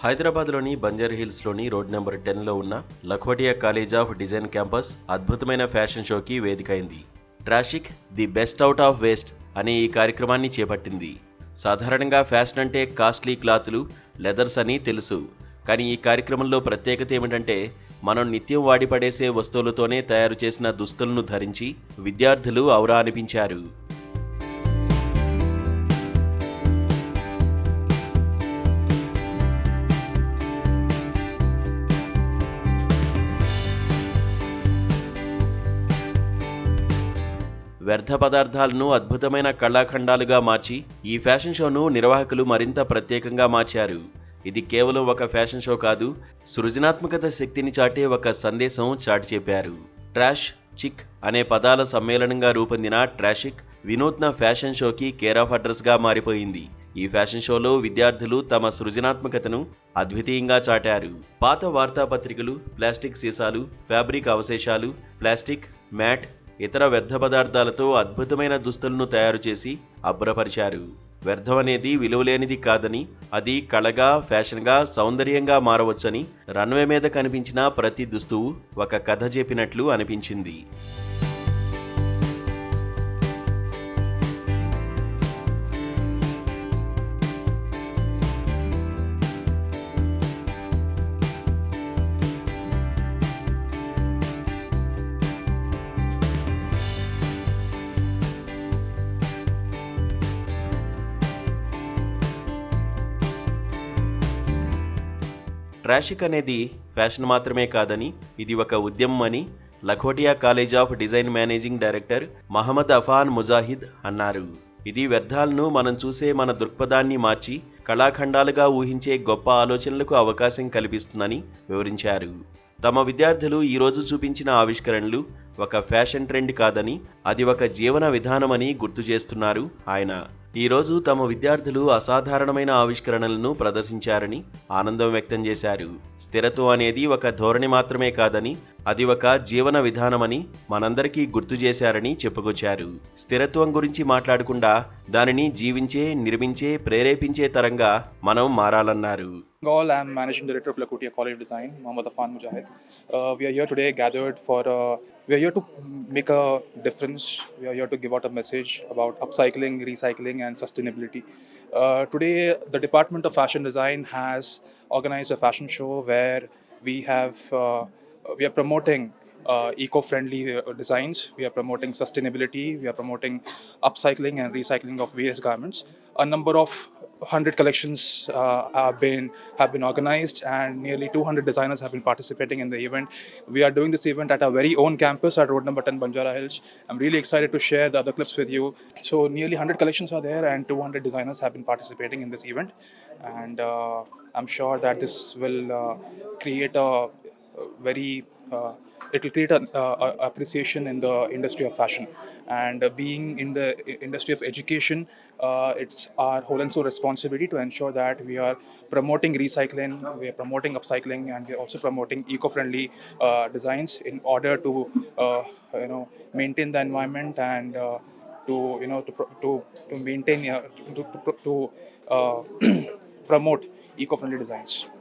హైదరాబాద్లోని బంజారాహిల్స్లోని road number 10లో ఉన్న Lakhotia college of design campus అద్భుతమైన ఫ్యాషన్ షోకి వేదికైంది. ట్రాషిక్ the best out of waste అనే ఈ కార్యక్రమాన్ని చేపట్టింది. సాధారణంగా ఫ్యాషన్ అంటే కాస్ట్లీ క్లాతులు, లెదర్స్ అని తెలుసు. కానీ ఈ కార్యక్రమంలో ప్రత్యేకత ఏమిటంటే మనం నిత్యం వాడి పడేసే వస్తువులతోనే తయారు చేసిన దుస్తులను ధరించి విద్యార్థులు ఔరా అనిపించారు. వ్యర్థ పదార్థాలను అద్భుతమైన కళాఖండాలుగా మార్చి ఈ ఫ్యాషన్ షోను నిర్వాహకులు మరింత ప్రత్యేకంగా మార్చారు. ఇది కేవలం ఒక ఫ్యాషన్ షో కాదు, సృజనాత్మకత శక్తిని చాటే ఒక సందేశం చాటి చెప్పారు. ట్రాష్, చిక్ అనే పదాల సమ్మేళనంగా రూపొందిన ట్రాషిక్ వినూత్న ఫ్యాషన్ షోకి కేర్ ఆఫ్ అడ్రస్గా మారిపోయింది. ఈ ఫ్యాషన్ షోలో విద్యార్థులు తమ సృజనాత్మకతను అద్వితీయంగా చాటారు. పాత వార్తాపత్రికలు, ప్లాస్టిక్ సీసాలు, ఫ్యాబ్రిక్ అవశేషాలు, ప్లాస్టిక్, మ్యాట్, ఇతర వ్యర్థ పదార్థాలతో అద్భుతమైన దుస్తులను తయారు చేసి అబ్బురపరిచారు. వ్యర్థం అనేది విలువలేనిది కాదని, అది కళగా, ఫ్యాషన్గా, సౌందర్యంగా మారవచ్చని రన్వే మీద కనిపించిన ప్రతి దుస్తువు ఒక కథ చెప్పినట్లు అనిపించింది. ట్రాషిక్ అనేది ఫ్యాషన్ మాత్రమే కాదని, ఇది ఒక ఉద్యమం అని Lakhotia college of Design managing director Mohammed Afan Mujahid అన్నారు. ఇది వ్యర్థాలను మనం చూసే మన దృక్పథాన్ని మార్చి కళాఖండాలుగా ఊహించే గొప్ప ఆలోచనలకు అవకాశం కల్పిస్తుందని వివరించారు. తమ విద్యార్థులు ఈరోజు చూపించిన ఆవిష్కరణలు ఒక ఫ్యాషన్ ట్రెండ్ కాదని, అది ఒక జీవన విధానమని గుర్తు చేస్తున్నారు ఆయన. ఈరోజు తమ విద్యార్థులు అసాధారణమైన ఆవిష్కరణలను ప్రదర్శించారని ఆనందం వ్యక్తం చేశారు. స్థిరత్వం అనేది ఒక ధోరణి మాత్రమే కాదని, అది ఒక జీవన విధానమని మనందరికీ గుర్తు చేశారని చెప్పుకొచ్చారు. స్థిరత్వం గురించి మాట్లాడకుండా దానిని జీవించే, నిర్మించే, ప్రేరేపించే తరంగా మనం మారాలన్నారు. All, I'm Managing Director of Lakhotia College of Design, Mohammad Afan Mujahid. We are here today gathered we are here to make a difference. We are here to give out a message about upcycling, recycling and sustainability. Today, the Department of Fashion Design has organized a fashion show where we are promoting eco-friendly designs. We are promoting sustainability. We are promoting upcycling and recycling of various garments. A number of 100 collections have been organized, and nearly 200 designers have been participating in the event. We are doing this event at our very own campus at road number 10 Banjara Hills. I'm really excited to share the other clips with you. So nearly 100 collections are there, and 200 designers have been participating in this event, and I'm sure that this will create a very it will create an appreciation in the industry of fashion. And being in the industry of education, it's our whole and soul responsibility to ensure that we are promoting recycling, we are promoting upcycling, and we are also promoting eco-friendly designs in order to maintain the environment and to maintain to promote eco-friendly designs.